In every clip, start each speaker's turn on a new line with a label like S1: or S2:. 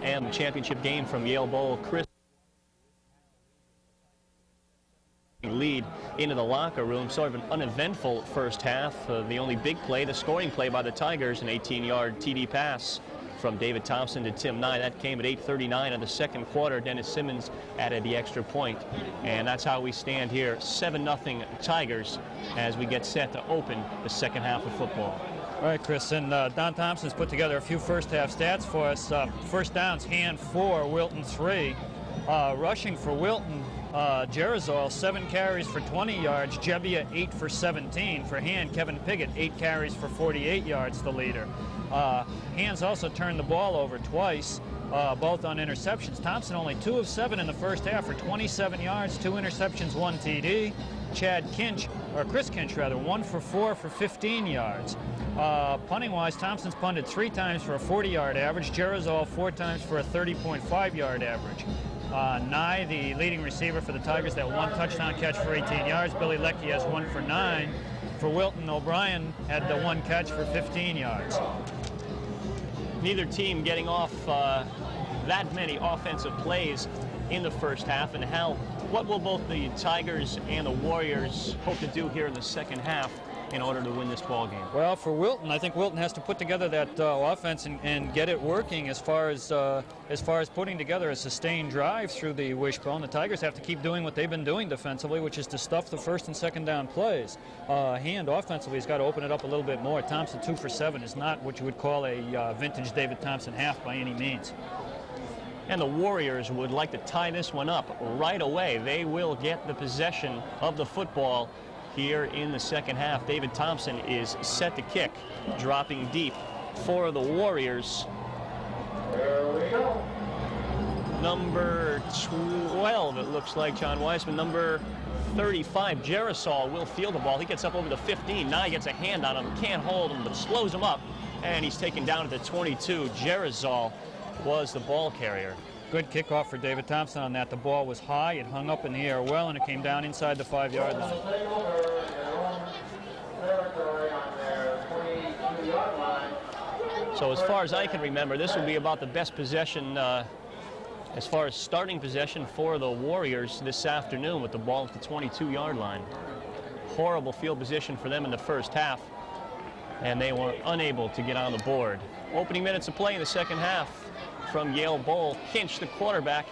S1: and the championship game from Yale Bowl. Chris lead into the locker room. Sort of an uneventful first half. The only big play, the scoring play by the Tigers, an 18-yard TD pass from David Thompson to Tim Nye. That came at 8:39 of the second quarter. Dennis Simmons added the extra point. And that's how we stand here, 7-0 Tigers, as we get set to open the second half of football.
S2: All right, Chris, and Don Thompson's put together a few first-half stats for us. First downs, Hand 4, Wilton 3. Rushing for Wilton, Jerizol, 7 carries for 20 yards. Jebbia, 8 for 17. For Hand, Kevin Piggott, 8 carries for 48 yards, the leader. Hand's also turned the ball over twice, both on interceptions. Thompson only 2 of 7 in the first half for 27 yards, 2 interceptions, 1 TD. Chris Kinch, 1 for 4 for 15 yards. Punting-wise, Thompson's punted 3 times for a 40-yard average. Jerizol 4 times for a 30.5-yard average. Nye, the leading receiver for the Tigers, that 1 touchdown catch for 18 yards. Billy Leckie has 1 for 9. For Wilton, O'Brien had the 1 catch for 15 yards.
S1: Neither team getting off that many offensive plays in the first half. And Hal, what will both the Tigers and the Warriors hope to do here in the second half in order to win this ball game?
S2: Well, for Wilton, I think Wilton has to put together that offense and get it working as far as putting together a sustained drive through the wishbone. The Tigers have to keep doing what they've been doing defensively, which is to stuff the first and second down plays. Hand offensively has got to open it up a little bit more. Thompson 2 for 7 is not what you would call a vintage David Thompson half by any means.
S1: And the Warriors would like to tie this one up right away. They will get the possession of the football here in the second half. David Thompson is set to kick, dropping deep for the Warriors.
S3: There we go.
S1: Number 12, it looks like, John Weisman. Number 35, Jerizol, will field the ball. He gets up over the 15. Now he gets a hand on him, can't hold him, but slows him up, and he's taken down at the 22. Jerizol was the ball carrier.
S2: Good kickoff for David Thompson on that. The ball was high, it hung up in the air well, and it came down inside the 5-yard line.
S1: So as far as I can remember, this will be about the best possession as far as starting possession for the Warriors this afternoon, with the ball at the 22-yard line. Horrible field position for them in the first half, and they were unable to get on the board. Opening minutes of play in the second half from Yale Bowl. Kinch, the quarterback,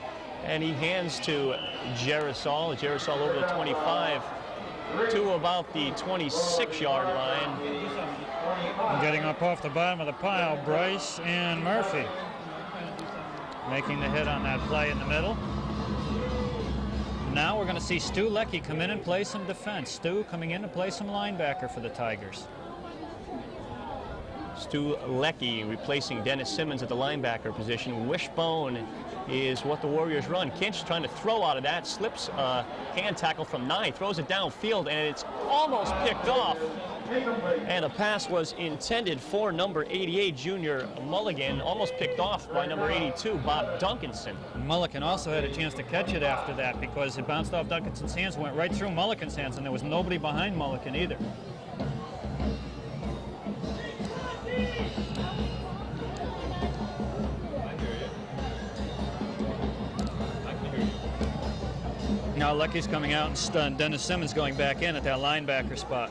S1: and he hands to Jerizol. Jerizol over the 25 to about the 26-yard line.
S2: And getting up off the bottom of the pile, Bryce and Murphy making the hit on that play in the middle. Now we're going to see Stu Leckie come in and play some defense. Stu coming in to play some linebacker for the Tigers.
S1: Stu Leckie replacing Dennis Simmons at the linebacker position. Wishbone is what the Warriors run. Kinch trying to throw out of that, slips a hand tackle from Nye, throws it downfield, and it's almost picked off. And the pass was intended for number 88, Junior Mulligan, almost picked off by number 82, Bob Duncanson.
S2: Mulligan also had a chance to catch it after that because it bounced off Duncanson's hands, went right through Mulligan's hands, and there was nobody behind Mulligan either. Now Leckie's coming out and Dennis Simmons going back in at that linebacker spot.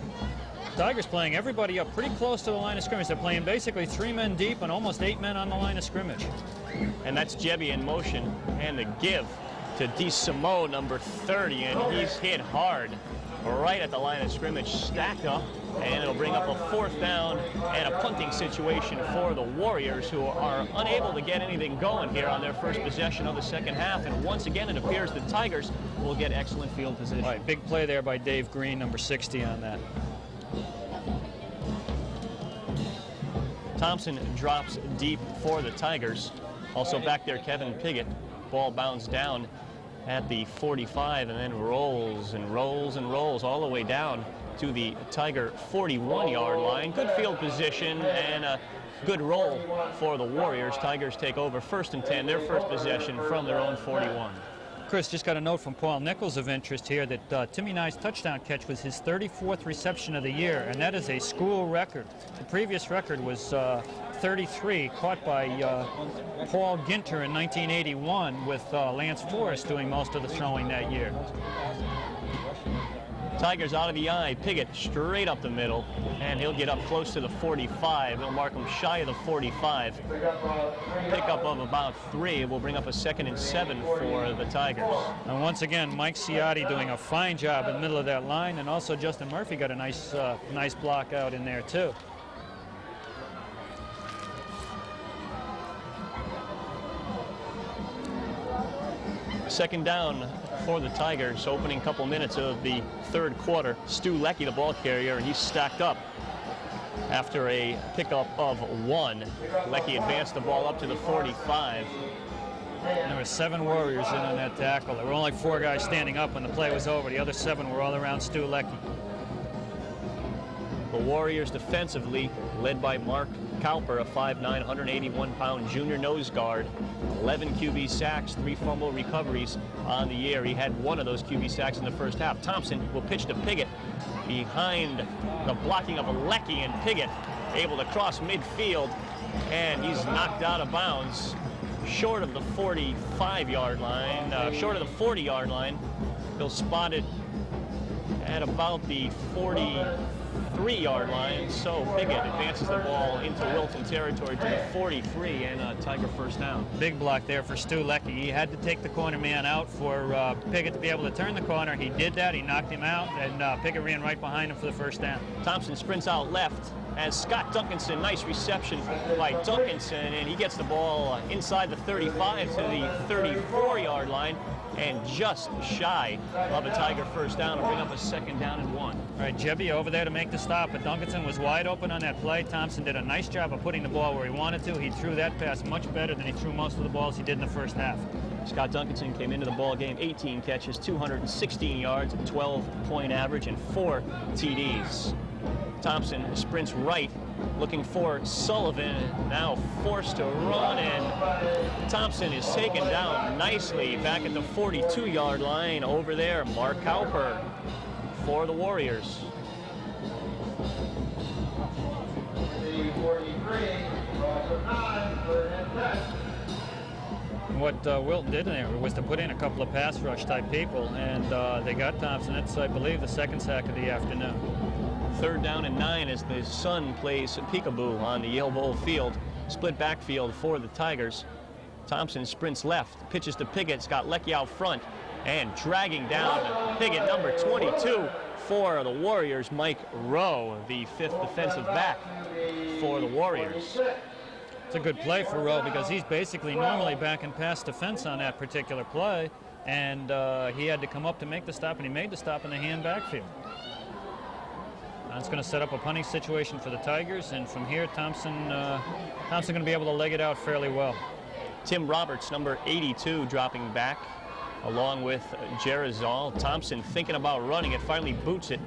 S2: Tigers playing everybody up pretty close to the line of scrimmage. They're playing basically 3 men deep and almost 8 men on the line of scrimmage.
S1: And that's Jebbia in motion, and the give to DeSimo, number 30, and he's hit hard right at the line of scrimmage, stacked up, and it'll bring up a 4th down and a punting situation for the Warriors, who are unable to get anything going here on their first possession of the second half. And once again, it appears the Tigers will get excellent field position.
S2: All right, big play there by Dave Green, number 60 on that.
S1: Thompson drops deep for the Tigers. Also back there, Kevin Piggott. Ball bounced down at the 45 and then rolls and rolls and rolls all the way down to the Tiger 41-yard line. Good field position and a good roll for the Warriors. Tigers take over 1st and 10, their first possession from their own 41.
S2: Chris, just got a note from Paul Nichols of interest here that Timmy Nye's touchdown catch was his 34th reception of the year, and that is a school record. The previous record was 33, caught by Paul Ginter in 1981, with Lance Forrest doing most of the throwing that year.
S1: Tigers out of the eye. Piggott straight up the middle, and he'll get up close to the 45. He'll mark him shy of the 45. Pickup of about 3 will bring up a 2nd and 7 for the Tigers.
S2: And once again, Mike Ciotti doing a fine job in the middle of that line, and also Justin Murphy got a nice block out in there too.
S1: Second down for the Tigers, opening couple minutes of the 3rd quarter. Stu Leckie, the ball carrier, and he's stacked up after a pickup of 1. Leckie advanced the ball up to the 45.
S2: And there were 7 Warriors in on that tackle. There were only 4 guys standing up when the play was over. The other 7 were all around Stu Leckie.
S1: The Warriors defensively, led by Mark Cowper, a 5'9", 181-pound junior nose guard. 11 QB sacks, 3 fumble recoveries on the year. He had 1 of those QB sacks in the first half. Thompson will pitch to Piggott behind the blocking of Leckie, and Piggott able to cross midfield, and he's knocked out of bounds short of the 45-yard line, short of the 40-yard line. He'll spot it at about the 43-yard line, so Piggott advances the ball into Wilton territory to the 43, and a Tiger first down.
S2: Big block there for Stu Leckie. He had to take the corner man out for Piggott to be able to turn the corner. He did that. He knocked him out, and Piggott ran right behind him for the first down.
S1: Thompson sprints out left as Scott Duncanson, nice reception by Duncanson, and he gets the ball inside the 35 to the 34-yard line, and just shy of a Tiger first down to bring up a 2nd down and 1.
S2: All right, Jebby over there to make the stop, but Duncanson was wide open on that play. Thompson did a nice job of putting the ball where he wanted to. He threw that pass much better than he threw most of the balls he did in the first half.
S1: Scott Duncanson came into the ball game 18 catches, 216 yards, a 12-point average, and 4 TDs. Thompson sprints right, looking for Sullivan, now forced to run, and Thompson is taken down nicely back at the 42-yard line. Over there, Mark Cowper for the Warriors.
S2: What Wilton did there was to put in a couple of pass rush type people, and they got Thompson. That's, I believe, the 2nd sack of the afternoon.
S1: 3rd down and 9 as the Sun plays peekaboo on the Yale Bowl field. Split backfield for the Tigers. Thompson sprints left, pitches to Piggott. Scott Leckie out front, and dragging down Piggott, number 22 for the Warriors, Mike Rowe, the 5th defensive back for the Warriors.
S2: It's a good play for Rowe because he's basically normally backing past defense on that particular play, and he had to come up to make the stop, and he made the stop in the hand backfield. That's going to set up a punting situation for the Tigers, and from here, Thompson going to be able to leg it out fairly well.
S1: Tim Roberts, number 82, dropping back, along with Jarizal. Thompson thinking about running it, finally boots it,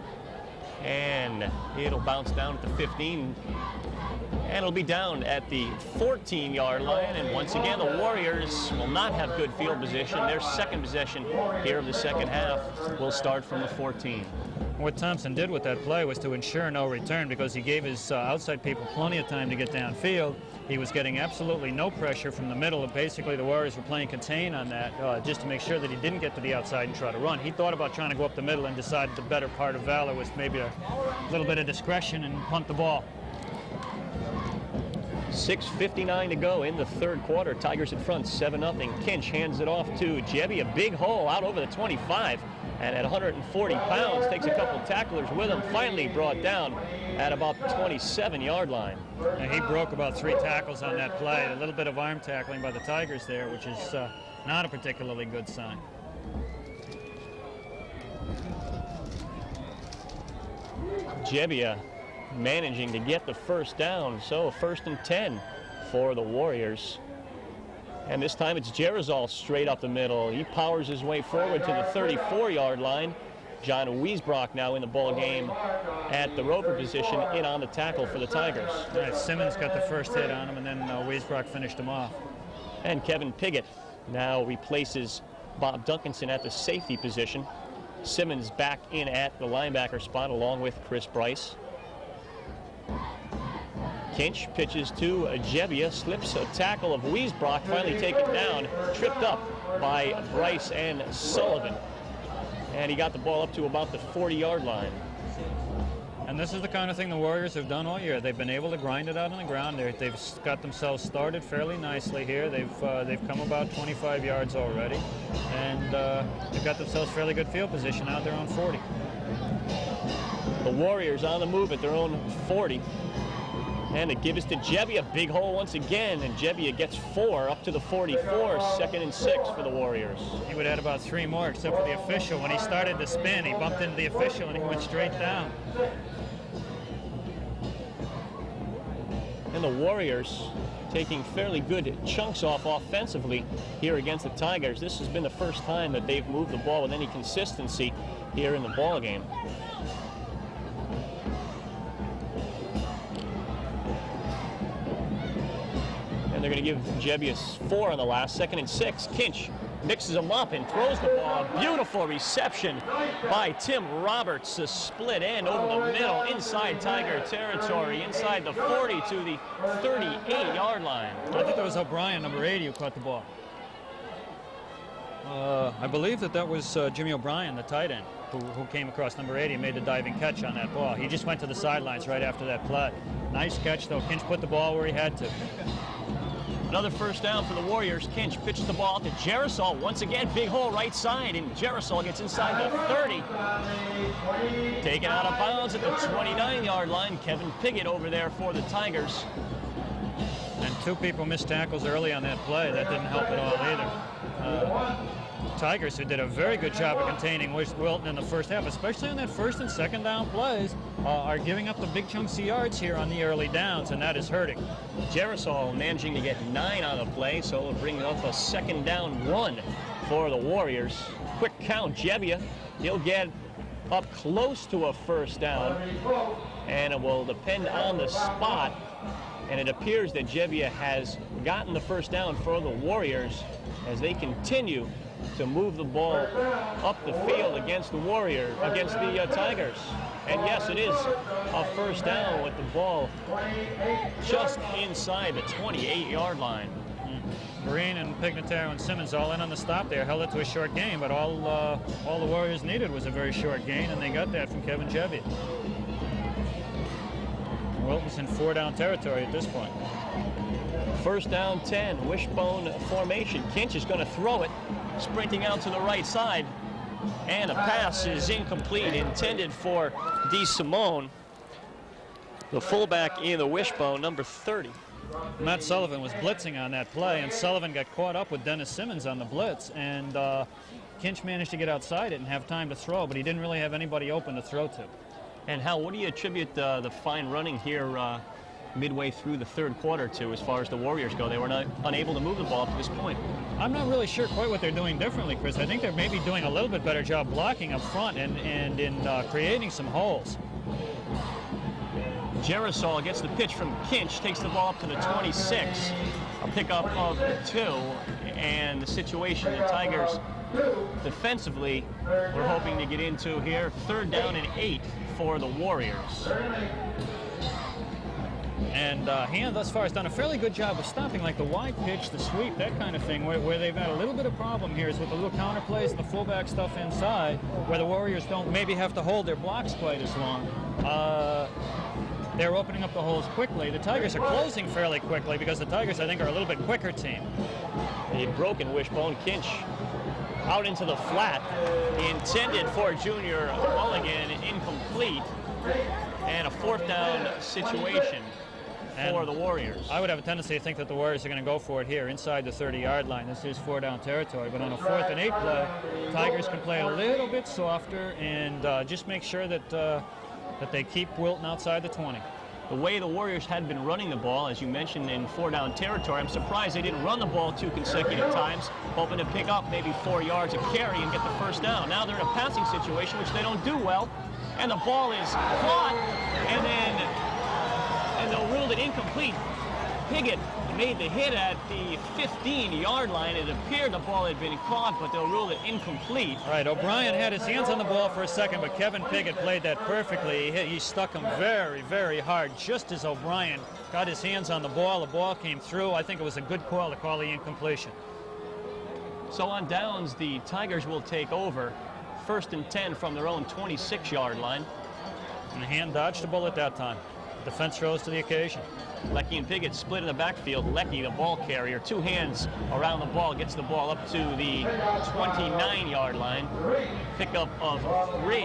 S1: and it'll bounce down at the 15, and it'll be down at the 14-yard line. And once again, the Warriors will not have good field position. Their 2nd possession here of the 2nd half will start from the 14.
S2: What Thompson did with that play was to ensure no return, because he gave his outside people plenty of time to get downfield. He was getting absolutely no pressure from the middle, and basically the Warriors were playing contain on that just to make sure that he didn't get to the outside and try to run. He thought about trying to go up the middle and decided the better part of valor was maybe a little bit of discretion and punt the ball.
S1: 6:59 to go in the 3rd quarter. Tigers in front, 7-0. Kinch hands it off to Jebby, a big hole out over the 25. And at 140 pounds, takes a couple tacklers with him, finally brought down at about the 27-yard line.
S2: And he broke about 3 tackles on that play. A little bit of arm tackling by the Tigers there, which is not a particularly good sign.
S1: Jebbia managing to get the first down, so 1st and 10 for the Warriors. And this time it's Jarizal straight up the middle. He powers his way forward to the 34-yard line. John Wiesbrock now in the ball game at the roper position, in on the tackle for the Tigers.
S2: All right, Simmons got the first hit on him, and then Wiesbrock finished him off.
S1: And Kevin Piggott now replaces Bob Duncanson at the safety position. Simmons back in at the linebacker spot along with Chris Bryce. Kinch pitches to Jebbia, slips a tackle of Wiesbrock, finally taken down, tripped up by Bryce and Sullivan. And he got the ball up to about the 40-yard line.
S2: And this is the kind of thing the Warriors have done all year. They've been able to grind it out on the ground. They've got themselves started fairly nicely here. They've come about 25 yards already, and they've got themselves fairly good field position out there on 40.
S1: The Warriors on the move at their own 40. And the give is to Jebbia, big hole once again, and Jebbia gets 4 up to the 44, 2nd and 6 for the Warriors.
S2: He would add about 3 more except for the official. When he started to spin, he bumped into the official and he went straight down.
S1: And the Warriors taking fairly good chunks off offensively here against the Tigers. This has been the first time that they've moved the ball with any consistency here in the ball game. And they're going to give Jebbia 4 on the last, 2nd and 6. Kinch mixes them up and throws the ball. A beautiful reception by Tim Roberts. A split end over the middle inside Tiger territory, inside the 40 to the 38-yard line.
S2: I think that was O'Brien, number 80, who caught the ball. I believe that was Jimmy O'Brien, the tight end, who came across number 80 and made the diving catch on that ball. He just went to the sidelines right after that play. Nice catch, though. Kinch put the ball where he had to.
S1: Another first down for the Warriors. Kinch pitches the ball to Jarosol. Once again, big hole right side, and Jarosol gets inside the 30. Taken out of bounds at the 29-yard line. Kevin Piggott over there for the Tigers.
S2: And 2 people missed tackles early on that play. That didn't help at all either. Tigers, who did a very good job of containing Wilton in the first half, especially on that 1st and 2nd down plays, are giving up the big chunks of yards here on the early downs, and that is hurting.
S1: Jarosol managing to get 9 on the play, so it'll bring up a 2nd down 1 for the Warriors. Quick count, Jebbia, he'll get up close to a 1st down, and it will depend on the spot. And it appears that Jebbia has gotten the 1st down for the Warriors as they continue to move the ball up the field against the Tigers. And yes, it is a 1st down with the ball just inside the 28-yard line.
S2: Green and Pignataro and Simmons all in on the stop there, held it to a short gain, but all the Warriors needed was a very short gain, and they got that from Kevin Jebbia. Wilton's in 4-down territory at this point.
S1: 1st down 10, wishbone formation. Kinch is going to throw it, sprinting out to the right side, and a pass is incomplete, intended for DeSimone, the fullback in the wishbone, number 30.
S2: Matt Sullivan was blitzing on that play, and Sullivan got caught up with Dennis Simmons on the blitz, and Kinch managed to get outside it and have time to throw, but he didn't really have anybody open to throw to.
S1: And Hal, what do you attribute the fine running here midway through the 3rd quarter to as far as the Warriors go? They were unable to move the ball up to this point.
S2: I'm not really sure quite what they're doing differently, Chris. I think they're maybe doing a little bit better job blocking up front and in creating some holes.
S1: Jarosol gets the pitch from Kinch, takes the ball up to the 26. A pickup of 2, and the situation the Tigers defensively we're hoping to get into here. 3rd down and 8 for the Warriors.
S2: And Han thus far has done a fairly good job of stopping like the wide pitch, the sweep, that kind of thing. Where they've had a little bit of problem here is with the little counter plays and the fullback stuff inside, where the Warriors don't maybe have to hold their blocks quite as long. They're opening up the holes quickly. The Tigers are closing fairly quickly because the Tigers, I think, are a little bit quicker team.
S1: A broken wishbone. Kinch out into the flat, intended for Junior Mulligan, incomplete, and a 4th down situation for the Warriors.
S2: I would have a tendency to think that the Warriors are going to go for it here inside the 30-yard line. This is 4-down territory, but on a 4th and 8 play, Tigers can play a little bit softer and just make sure that that they keep Wilton outside the 20.
S1: The way the Warriors had been running the ball, as you mentioned, in 4-down territory, I'm surprised they didn't run the ball 2 consecutive times, hoping to pick up maybe 4 yards of carry and get the 1st down. Now they're in a passing situation, which they don't do well, and the ball is caught, and they'll rule it incomplete. Piggott made the hit at the 15-yard line. It appeared the ball had been caught, but they'll rule it incomplete.
S2: All right, O'Brien had his hands on the ball for a second, but Kevin Piggott played that perfectly. He stuck him very, very hard, just as O'Brien got his hands on the ball came through. I think it was a good call to call the incompletion.
S1: So on downs, the Tigers will take over. 1st and 10 from their own 26-yard line.
S2: And the hand dodged the bullet that time. Defense rose to the occasion.
S1: Lecky and Piggott split in the backfield. Lecky, the ball carrier, 2 hands around the ball, gets the ball up to the 29-yard line. Pickup of 3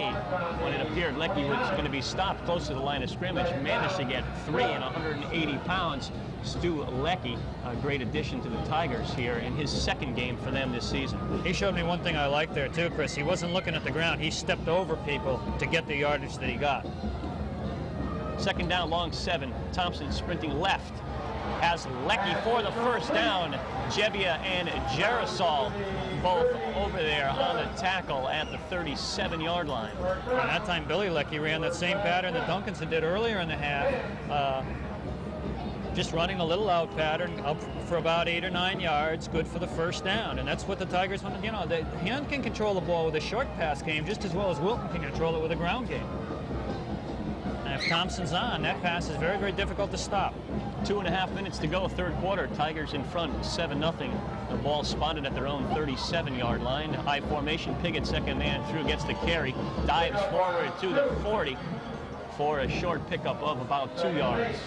S1: when it appeared Lecky was going to be stopped close to the line of scrimmage. Managed to get 3 and 180 pounds. Stu Lecky, a great addition to the Tigers here in his 2nd game for them this season.
S2: He showed me one thing I liked there too, Chris. He wasn't looking at the ground. He stepped over people to get the yardage that he got.
S1: 2nd down, long 7. Thompson sprinting left. Has Lecky for the 1st down. Jebbia and Jarosol both over there on the tackle at the 37-yard line.
S2: And that time Billy Lecky ran that same pattern that Duncanson did earlier in the half. Just running a little out pattern up for about 8 or 9 yards, good for the 1st down. And that's what the Tigers want. You know, the hand can control the ball with a short pass game just as well as Wilton can control it with a ground game. And if Thompson's on, that pass is very, very difficult to stop.
S1: 2.5 minutes to go, 3rd quarter. Tigers in front, 7-0. The ball spotted at their own 37-yard line. High formation. Piggott, 2nd man through, gets the carry, dives forward to the 40 for a short pickup of about 2 yards.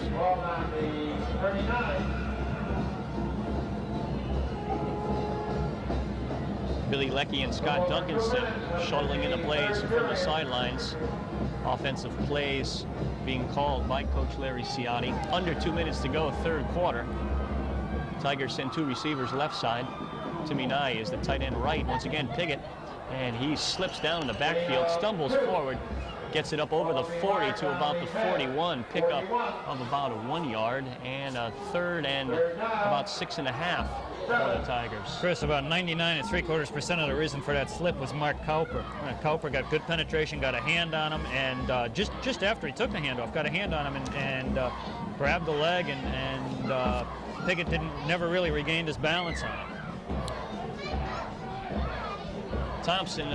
S1: Billy Lecky and Scott Duncanson shuttling into plays from the sidelines. Offensive plays being called by Coach Larry Ciotti. Under 2 minutes to go, 3rd quarter. Tigers send 2 receivers left side. Timmy Nye is the tight end right. Once again, Piggott, and he slips down in the backfield, stumbles forward, gets it up over the 40 to about the 41. Pickup of about 1 yard, and a 3rd and about 6.5 for the Tigers.
S2: Chris, about 99 3/4% of the reason for that slip was Mark Cowper. Cowper got good penetration, got a hand on him, and just after he took the hand off, got a hand on him and grabbed the leg, and Piggott never really regained his balance on it.
S1: Thompson,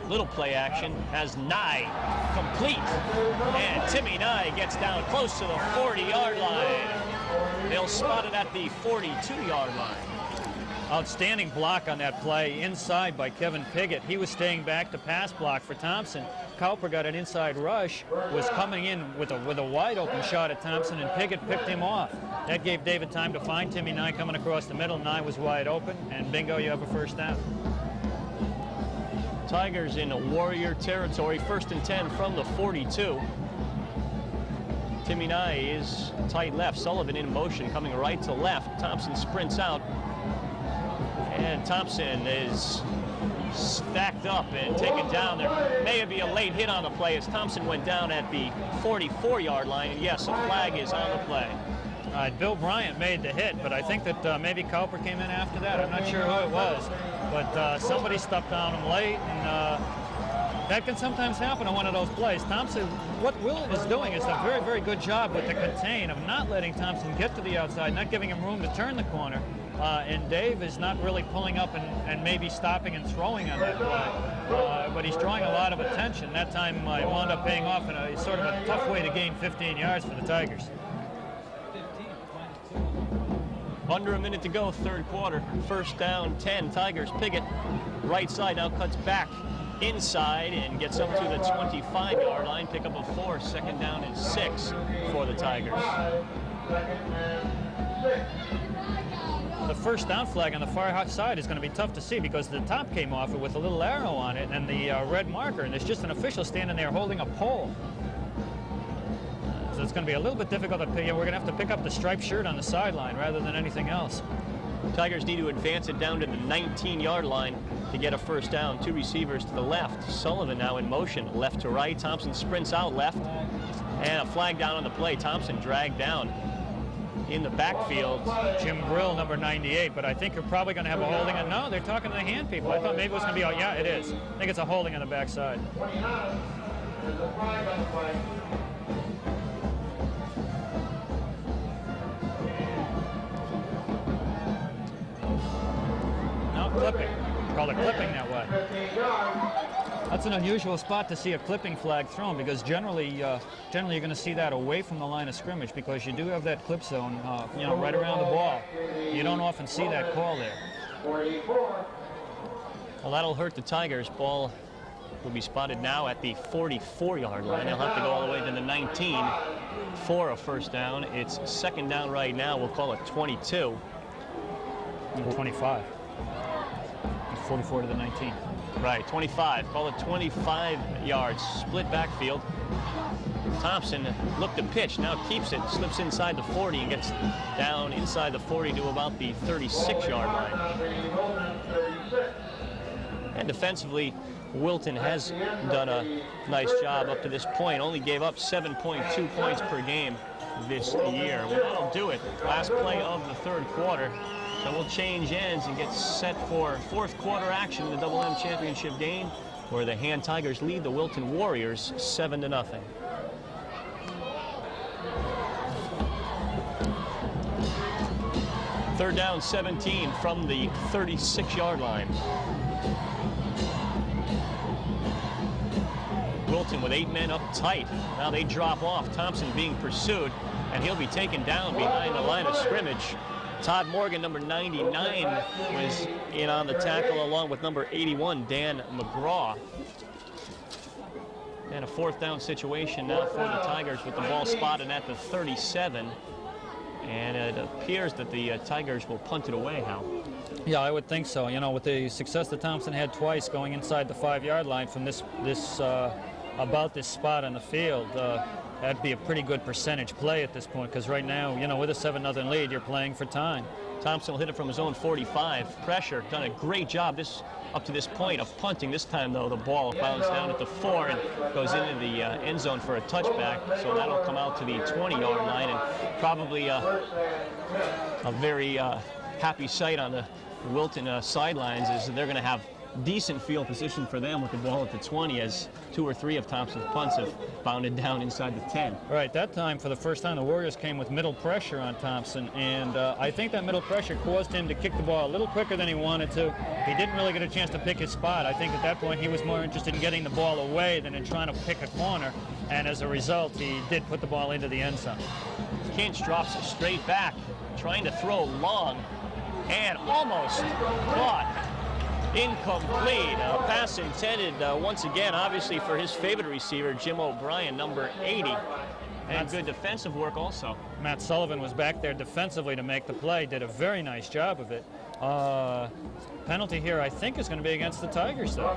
S1: little play action, has Nye complete, and Timmy Nye gets down close to the 40-yard line. They'll spot it at the 42-yard line.
S2: Outstanding block on that play inside by Kevin Piggott. He was staying back to pass block for Thompson. Cowper got an inside rush, was coming in with a wide open shot at Thompson, and Piggott picked him off. That gave David time to find Timmy Nye coming across the middle. Nye was wide open, and bingo, you have a 1st down.
S1: Tigers in Warrior territory, 1st and 10 from the 42. Timmy Nye is tight left. Sullivan in motion, coming right to left. Thompson sprints out, and Thompson is stacked up and taken down. There may be a late hit on the play as Thompson went down at the 44-yard line, and yes, a flag is on the play.
S2: Bill Bryant made the hit, but I think that maybe Cowper came in after that. I'm not sure who it was, but somebody stepped on him late, and that can sometimes happen on one of those plays. Thompson, what Wilton is doing is a very, very good job with the contain of not letting Thompson get to the outside, not giving him room to turn the corner, and Dave is not really pulling up and maybe stopping and throwing on that play, but he's drawing a lot of attention. That time it wound up paying off in a sort of a tough way to gain 15 yards for the Tigers.
S1: Under a minute to go, 3rd quarter. 1st down, 10. Tigers. Piggott, right side, now cuts back inside and gets up to the 25-yard line. Pickup of 4. 2nd down and 6 for the Tigers.
S2: The 1st down flag on the far side is going to be tough to see because the top came off it with a little arrow on it and the red marker, and there's just an official standing there holding a pole. So it's going to be a little bit difficult to pick. We're going to have to pick up the striped shirt on the sideline rather than anything else.
S1: Tigers need to advance it down to the 19-yard line to get a 1st down. 2 receivers to the left. Sullivan now in motion, left to right. Thompson sprints out left, and a flag down on the play. Thompson dragged down in the backfield.
S2: Jim Brill, number 98, but I think you're probably going to have a holding. No, they're talking to the hand people. I thought maybe it was going to be, oh, yeah, it is. I think it's a holding on the backside. clipping. It's called a clipping that way. That's an unusual spot to see a clipping flag thrown, because generally you're going to see that away from the line of scrimmage, because you do have that clip zone, you know, right around the ball. You don't often see that call there.
S1: Well, that'll hurt the Tigers. Ball will be spotted now at the 44-yard line. They'll have to go all the way to the 19 for a first down. It's second down right now. We'll call it 22.
S2: 25. 44 to the 19.
S1: Right, 25. Call it 25 yards. Split backfield. Thompson looked to pitch, now keeps it, slips inside the 40 and gets down inside the 40 to about the 36-yard line. And defensively, Wilton has done a nice job up to this point. Only gave up 7.2 points per game this year. Well, that'll do it. Last play of the third quarter. So we'll change ends and get set for fourth quarter action in the Double M Championship game, where the Hand Tigers lead the Wilton Warriors 7-0. Third down, 17 from the 36-yard line. Wilton with 8 men up tight. Now they drop off. Thompson being pursued, and he'll be taken down behind the line of scrimmage. Todd Morgan, number 99, was in on the tackle, along with number 81, Dan McGraw. And a fourth down situation now for the Tigers, with the ball spotted at the 37. And it appears that the Tigers will punt it away, Hal.
S2: Yeah, I would think so. You know, with the success that Thompson had twice going inside the 5-yard line from about this spot on the field, that'd be a pretty good percentage play at this point, because right now, you know, with a 7-0 lead, you're playing for time.
S1: Thompson will hit it from his own 45. Pressure, done a great job up to this point of punting. This time, though, the ball bounces down at the 4 and goes into the end zone for a touchback. So that'll come out to the 20-yard line, and probably a very happy sight on the Wilton sidelines is that they're going to have decent field position for them with the ball at the 20, as 2 or 3 of Thompson's punts have bounded down inside the 10.
S2: Right, that time, for the first time, the Warriors came with middle pressure on Thompson, and I think that middle pressure caused him to kick the ball a little quicker than he wanted to. He didn't really get a chance to pick his spot. I think at that point he was more interested in getting the ball away than in trying to pick a corner, and as a result, he did put the ball into the end zone.
S1: Kinch drops it straight back, trying to throw long, and almost caught. Incomplete. Pass intended once again, obviously, for his favorite receiver, Jim O'Brien, number 80. And good defensive work also.
S2: Matt Sullivan was back there defensively to make the play, did a very nice job of it. Penalty here, I think, is going to be against the Tigers, though.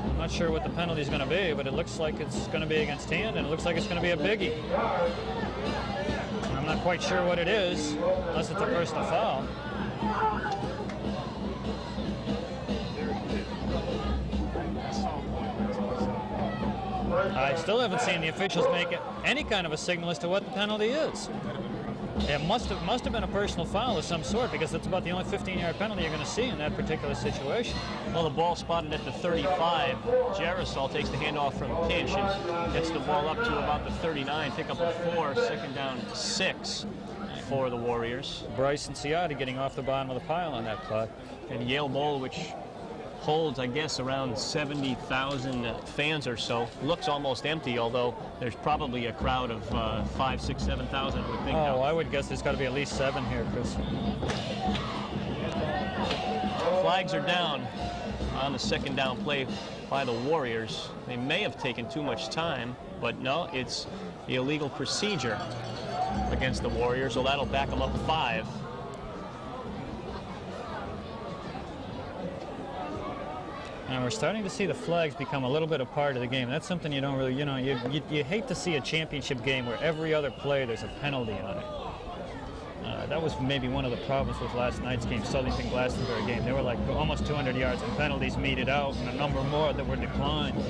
S2: I'm not sure what the penalty is going to be, but it looks like it's going to be against Hand, and it looks like it's going to be a biggie. I'm not quite sure what it is, unless it's a personal foul. I still haven't seen the officials make any kind of a signal as to what the penalty is. It must have been a personal foul of some sort, because that's about the only 15-yard penalty you're going to see in that particular situation.
S1: Well, the ball spotted at the 35. Jarosol takes the handoff from Kinch and gets the ball up to about the 39. Pick up a 4, second down 6 for the Warriors.
S2: Bryce and Ciotti getting off the bottom of the pile on that play.
S1: And Yale Bowl, which holds, I guess, around 70,000 fans or so. Looks almost empty, although there's probably a crowd of 5, 6, 7,000, I would think.
S2: Oh, I would guess there's got to be at least 7 here, Chris.
S1: Flags are down on the second down play by the Warriors. They may have taken too much time, but no, it's the illegal procedure against the Warriors, so that'll back them up 5.
S2: And we're starting to see the flags become a little bit a part of the game. That's something you don't really, you know, you hate to see a championship game where every other play there's a penalty on it. That was maybe one of the problems with last night's game, Southington Glastonbury game. They were like almost 200 yards in penalties meted out, and a number more that were declined.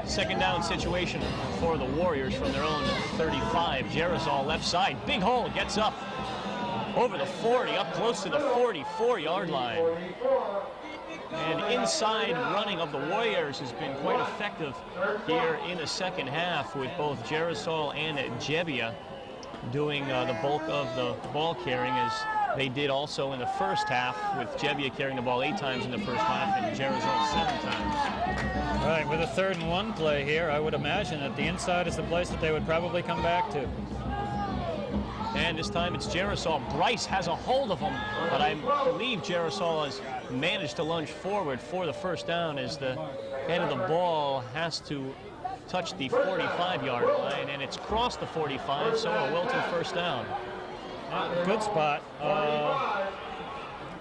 S1: Second down situation for the Warriors from their own 35. Jarosol left side, big hole, gets up over the 40, up close to the 44-yard line. And inside running of the Warriors has been quite effective here in the second half, with both Jarisol and Jebbia doing the bulk of the ball carrying, as they did also in the first half, with Jebbia carrying the ball 8 times in the first half and Jarisol 7 times.
S2: All right, with a 3rd and 1 play here, I would imagine that the inside is the place that they would probably come back to.
S1: And this time it's Jarisol. Bryce has a hold of him, but I believe Jarisol has managed to lunge forward for the first down, as the head of the ball has to touch the 45-yard line, and it's crossed the 45, so a Wilton first down.
S2: Good spot.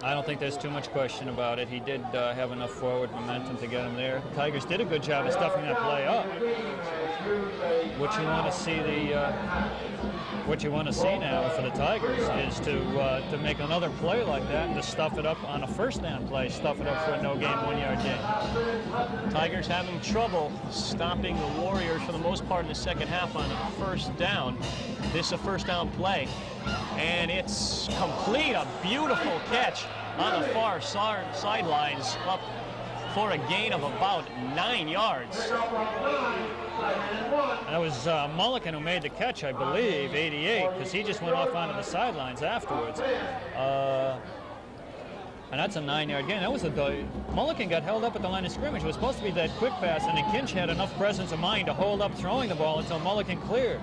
S2: I don't think there's too much question about it. He did have enough forward momentum to get him there. Tigers did a good job of stuffing that play up. What you want to see now for the Tigers is to make another play like that and to stuff it up on a first down play, stuff it up for a no-gain 1-yard gain.
S1: Tigers having trouble stopping the Warriors for the most part in the second half on a first down. This is a first down play, and it's complete. A beautiful catch on the far sidelines, up for a gain of about 9 yards.
S2: That was Mulligan who made the catch, I believe, 88, because he just went off onto the sidelines afterwards. And that's a 9-yard gain. That was Mulligan got held up at the line of scrimmage. It was supposed to be that quick pass, and then Kinch had enough presence of mind to hold up throwing the ball until Mulligan cleared.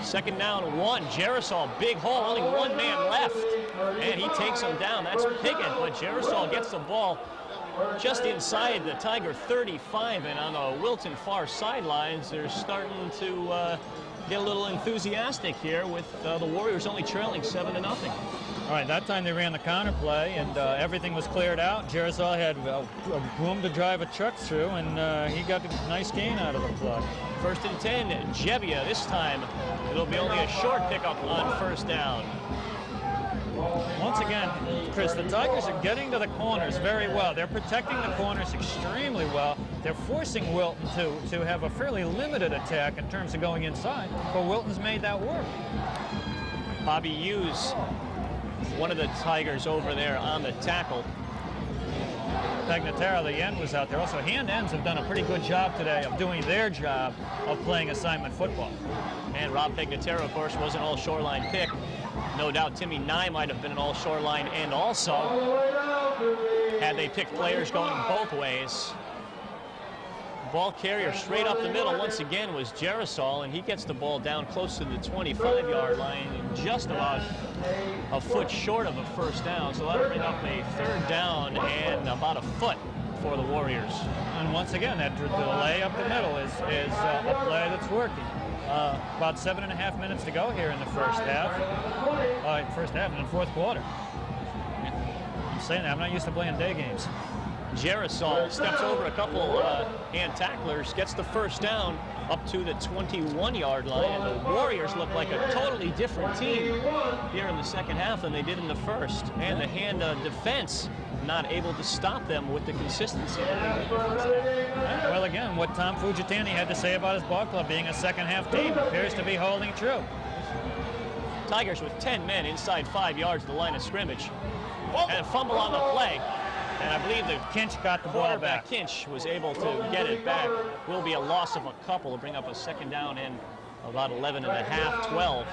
S1: 2nd down 1. Jarisol, big hole, only 1 man left, and he takes him down. That's Pickett, but Jarisol gets the ball just inside the Tiger 35, and on the Wilton far sidelines, they're starting to get a little enthusiastic here, with the Warriors only trailing 7-0.
S2: All right, that time they ran the counter play, and everything was cleared out. Jarisol had a boom to drive a truck through, and he got a nice gain out of the play.
S1: 1st and 10, Jebbia. This time it'll be only a short pickup on first down.
S2: Once again, Chris, the Tigers are getting to the corners very well. They're protecting the corners extremely well. They're forcing Wilton to have a fairly limited attack in terms of going inside, but Wilton's made that work.
S1: Bobby Hughes, one of the Tigers over there on the tackle.
S2: Pagnataro, the end, was out there. Also, hand ends have done a pretty good job today of doing their job of playing assignment football.
S1: And Rob Pagnataro, of course, was an all-shoreline pick. No doubt Timmy Nye might have been an all-shoreline, and also, had they picked players going both ways. Ball carrier straight up the middle once again was Jarisol, and he gets the ball down close to the 25-yard line, and just about a foot short of a first down. So that'll bring up a 3rd down and about a foot for the Warriors.
S2: And once again, that delay up the middle is a play that's working. About 7.5 minutes to go here in the first half. In the 4th quarter. I'm saying that, I'm not used to playing day games.
S1: Jarisol steps over a couple hand tacklers, gets the first down up to the 21-yard line, and the Warriors look like a totally different team here in the second half than they did in the first. And the hand defense not able to stop them with the consistency.
S2: Well, again, what Tom Fujitani had to say about his ball club being a second-half team appears to be holding true.
S1: Tigers with 10 men inside 5 yards of the line of scrimmage. And a fumble on the play. And I believe the
S2: Kinch got the ball back.
S1: Kinch was able to get it back. Will be a loss of a couple to bring up a 2nd down and about 11.5, 12.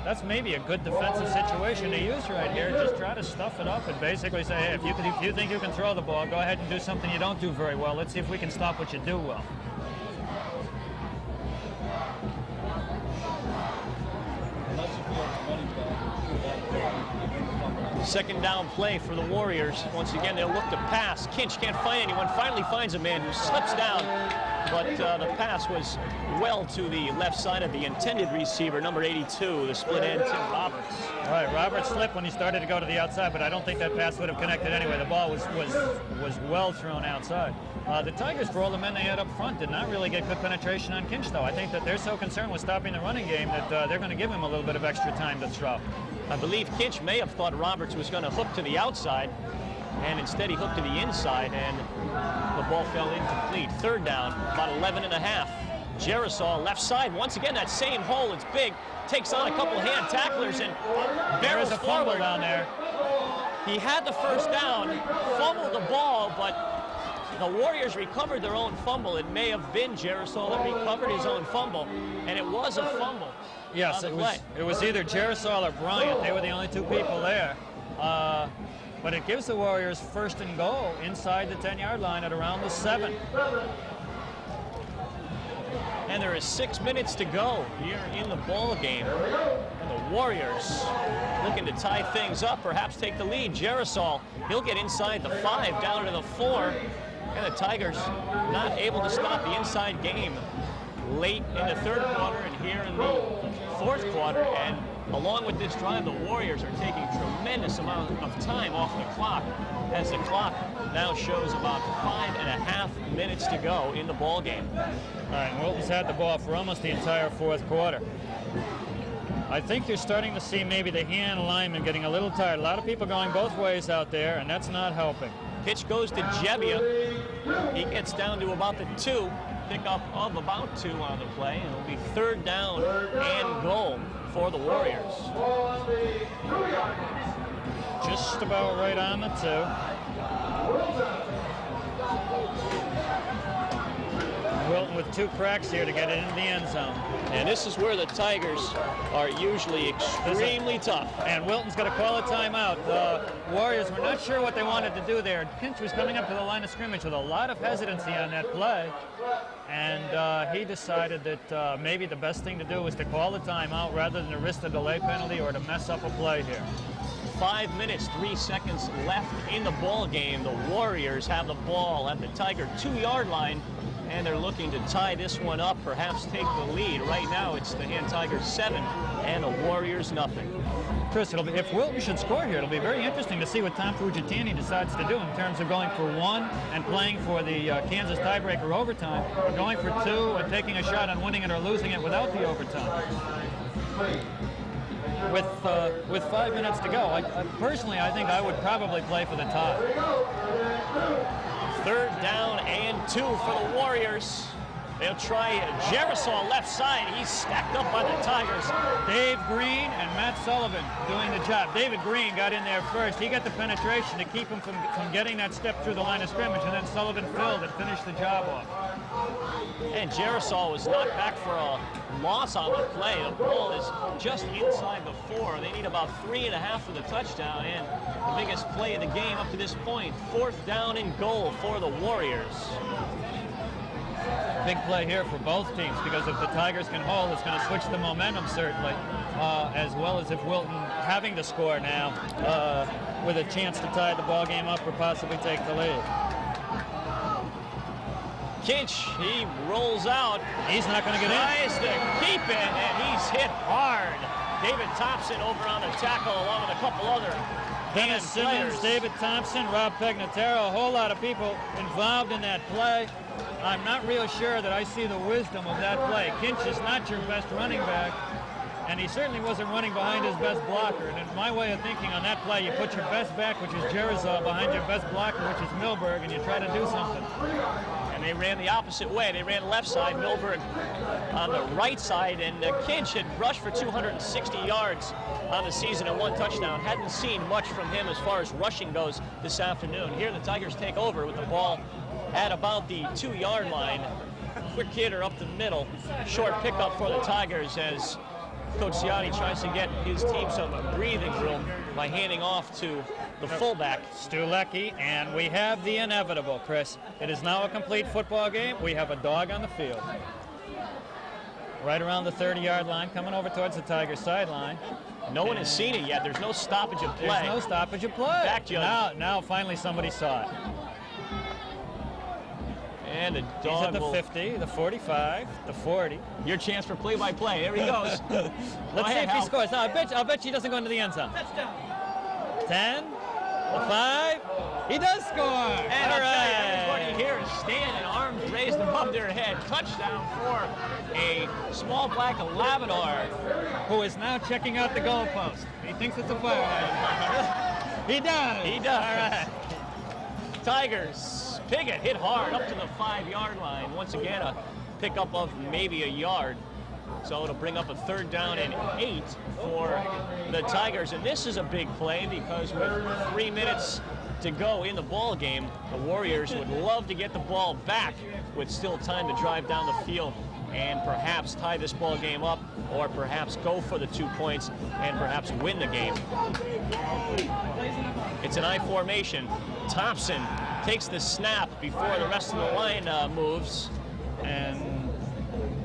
S2: That's maybe a good defensive situation to use right here. Just try to stuff it up and basically say, hey, if you think you can throw the ball, go ahead and do something you don't do very well. Let's see if we can stop what you do well.
S1: Second down play for the Warriors. Once again, they'll look to pass. Kinch can't find anyone. Finally finds a man who slips down, but the pass was well to the left side of the intended receiver, number 82, the split end, Tim Roberts.
S2: All right, Roberts slipped when he started to go to the outside, but I don't think that pass would have connected anyway. The ball was well thrown outside. The Tigers, for all the men they had up front, did not really get good penetration on Kinch, though. I think that they're so concerned with stopping the running game that they're going to give him a little bit of extra time to throw.
S1: I believe Kinch may have thought Roberts was going to hook to the outside, and instead he hooked to the inside, and the ball fell incomplete. 3rd down, about 11.5. Jarisol left side. Once again, that same hole. It's big. Takes on a couple hand tacklers and barrels
S2: a fumble
S1: forward.
S2: down there.
S1: He had the first down, fumbled the ball, but the Warriors recovered their own fumble. It may have been Jarisol that recovered his own fumble, and it was a fumble.
S2: Yes, it was either Jarisol or Bryant. They were the only two people there. But it gives the Warriors first and goal inside the 10-yard line at around the 7.
S1: And there is 6 minutes to go here in the ball game. And the Warriors looking to tie things up, perhaps take the lead. Jarisol, he'll get inside the 5, down to the 4. And the Tigers not able to stop the inside game late in the 3rd quarter and here in the 4th quarter. And along with this drive, the Warriors are taking a tremendous amount of time off the clock, as the clock now shows about 5.5 minutes to go in the ball game.
S2: All right, Wilton's had the ball for almost the entire 4th quarter. I think you're starting to see maybe the hand lineman getting a little tired. A lot of people going both ways out there, and that's not helping.
S1: Pitch goes to Jebbia. He gets down to about the 2. Pickup of about 2 on the play, and it'll be 3rd down and goal for the Warriors.
S2: Just about right on the 2. Wilton with 2 cracks here to get it into the end zone.
S1: And this is where the Tigers are usually extremely tough.
S2: And Wilton's going to call a timeout. The Warriors were not sure what they wanted to do there. Pinch was coming up to the line of scrimmage with a lot of hesitancy on that play. And he decided that maybe the best thing to do was to call the timeout rather than to risk the delay penalty or to mess up a play here.
S1: 5 minutes, 3 seconds left in the ball game. The Warriors have the ball at the Tiger 2-yard line, and they're looking to tie this one up, perhaps take the lead. Right now, it's the Hand Tigers 7 and the Warriors nothing.
S2: Chris, if Wilton should score here, it'll be very interesting to see what Tom Fujitani decides to do in terms of going for 1 and playing for the Kansas tiebreaker overtime, or going for 2 and taking a shot on winning it or losing it without the overtime. With 5 minutes to go, personally, I think I would probably play for the tie.
S1: 3rd down and 2 for the Warriors. They'll try Jarisol left side. He's stacked up by the Tigers.
S2: Dave Green and Matt Sullivan doing the job. David Green got in there first. He got the penetration to keep him from getting that step through the line of scrimmage, and then Sullivan filled and finished the job off.
S1: And Jarisol was knocked back for a loss on the play. The ball is just inside the 4. They need about 3.5 for the touchdown, and the biggest play of the game up to this point. 4th down and goal for the Warriors.
S2: Big play here for both teams, because if the Tigers can hold, it's going to switch the momentum, certainly, as well as if Wilton having to score now with a chance to tie the ball game up or possibly take the lead.
S1: Kinch, he rolls out.
S2: He's not going to get in.
S1: Tries to keep it, and he's hit hard. David Thompson over on the tackle, along with a couple other
S2: Dennis Simmons, David Thompson, Rob Pegnataro, a whole lot of people involved in that play. I'm not real sure that I see the wisdom of that play. Kinch is not your best running back, and he certainly wasn't running behind his best blocker. And in my way of thinking on that play, you put your best back, which is Jarisol, behind your best blocker, which is Milberg, and you try to do something.
S1: And they ran the opposite way. They ran left side, Milberg on the right side, and Kinch had rushed for 260 yards on the season and 1 touchdown. Hadn't seen much from him as far as rushing goes this afternoon. Here the Tigers take over with the ball at about the 2-yard line. Quick hitter up the middle. Short pickup for the Tigers as Coach Ciotti tries to get his team some breathing room by handing off to the fullback,
S2: Stulecki, and we have the inevitable, Chris. It is now a complete football game. We have a dog on the field. Right around the 30-yard line, coming over towards the Tigers sideline.
S1: No one has seen it yet. There's no stoppage of play.
S2: There's no stoppage of play.
S1: Back judge.
S2: Now finally somebody saw it.
S1: And the
S2: He's
S1: dog
S2: at the 50, the 45, the 40.
S1: Your chance for play-by-play. Here he goes.
S2: Let's see if he scores. No, I'll bet you he doesn't go into the end zone. Touchdown. 10, the 5. He does score.
S1: And all right. Everybody here is standing, arms raised above their head. Touchdown for a small black Labrador,
S2: who is now checking out the goalpost. He thinks it's a fire. He does.
S1: He does. All right. Tigers. Piggott hit hard up to the 5-yard line. Once again, a pickup of maybe a yard. So it'll bring up a 3rd down and 8 for the Tigers. And this is a big play because with 3 minutes to go in the ball game, the Warriors would love to get the ball back with still time to drive down the field and perhaps tie this ball game up, or perhaps go for the 2 points and perhaps win the game. It's an I formation. Thompson takes the snap before the rest of the line moves.
S2: And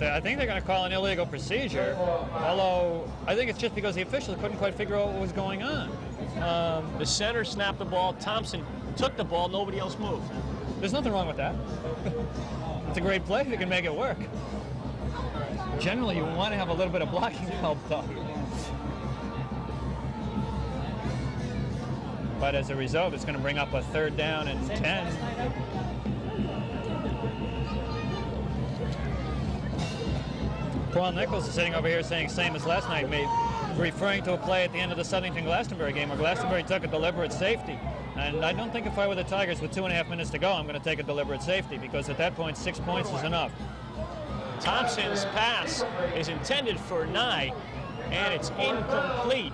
S2: I think they're going to call an illegal procedure, although I think it's just because the officials couldn't quite figure out what was going on.
S1: The center snapped the ball. Thompson took the ball. Nobody else moved.
S2: There's nothing wrong with that. It's a great play if you can make it work. Generally, you want to have a little bit of blocking help, though. But as a result, it's going to bring up a 3rd down and 10. Paul Nichols is sitting over here saying same as last night, referring to a play at the end of the Southington-Glastonbury game where Glastonbury took a deliberate safety. And I don't think if I were the Tigers with 2.5 minutes to go, I'm going to take a deliberate safety, because at that point, 6 points is enough.
S1: Thompson's pass is intended for Nye, and it's incomplete.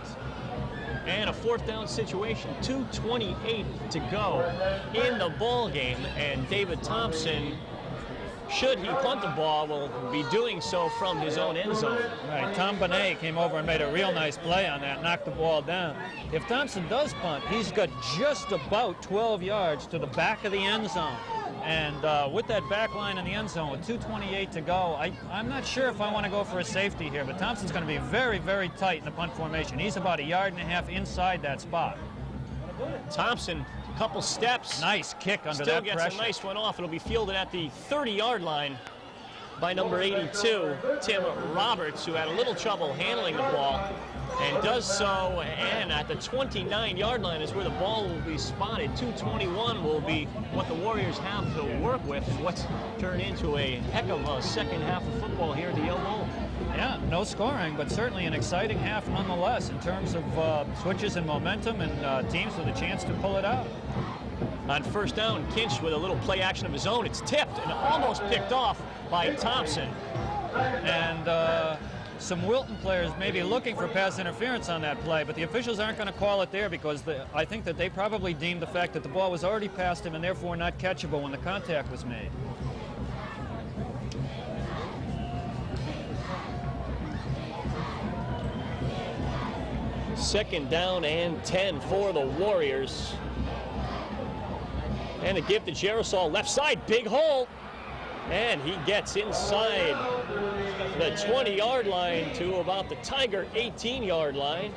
S1: And a 4th down situation, 2:28 to go in the ball game, and David Thompson, should he punt the ball, will be doing so from his own end zone.
S2: Right, Tom Bonet came over and made a real nice play on that, knocked the ball down. If Thompson does punt, he's got just about 12 yards to the back of the end zone. And with that back line in the end zone, with 2:28 to go, I'm not sure if I want to go for a safety here, but Thompson's going to be very, very tight in the punt formation. He's about 1.5 yards inside that spot.
S1: Thompson, a couple steps.
S2: Nice kick under
S1: Still
S2: that
S1: gets
S2: pressure.
S1: a nice one off. It'll be fielded at the 30-yard line by number 82, Tim Roberts, who had a little trouble handling the ball, and does so, and at the 29-yard line is where the ball will be spotted. 2:21 will be what the Warriors have to work with, and what's turned into a heck of a second half of football here at the Yale Bowl.
S2: Yeah, no scoring, but certainly an exciting half nonetheless in terms of switches and momentum, and teams with a chance to pull it out.
S1: On 1st down, Kinch with a little play action of his own. It's tipped and almost picked off by Thompson.
S2: And some Wilton players may be looking for pass interference on that play, but the officials aren't going to call it there because I think that they probably deemed the fact that the ball was already past him and therefore not catchable when the contact was made.
S1: Second down and 10 for the Warriors. And a give to Jaroslaw, left side, big hole. And he gets inside the 20-yard line to about the Tiger 18-yard line.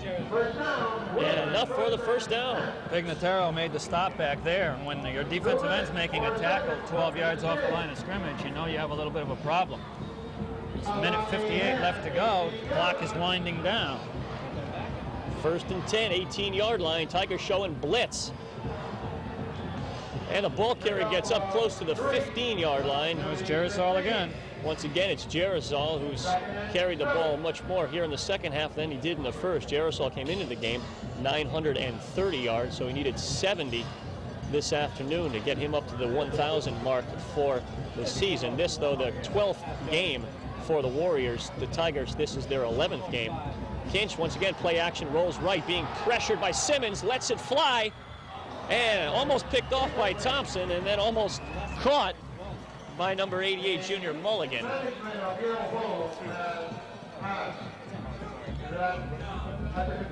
S1: And enough for the 1st down.
S2: Pignataro made the stop back there. And when your defensive end's making a tackle 12 yards off the line of scrimmage, you know you have a little bit of a problem. It's a minute 58 left to go. The clock is winding down.
S1: 1st and 10, 18-yard line. Tigers showing blitz. And the ball carrier gets up close to the 15-yard line.
S2: There's Jaroslaw again.
S1: Once again, it's Jaroslaw who's carried the ball much more here in the second half than he did in the first. Jaroslaw came into the game 930 yards, so he needed 70 this afternoon to get him up to the 1,000 mark for the season. This, though, the 12th game for the Warriors. The Tigers, this is their 11th game. Kinch, once again, play action, rolls right, being pressured by Simmons, lets it fly, and almost picked off by Thompson, and then almost caught by number 88, Junior Mulligan.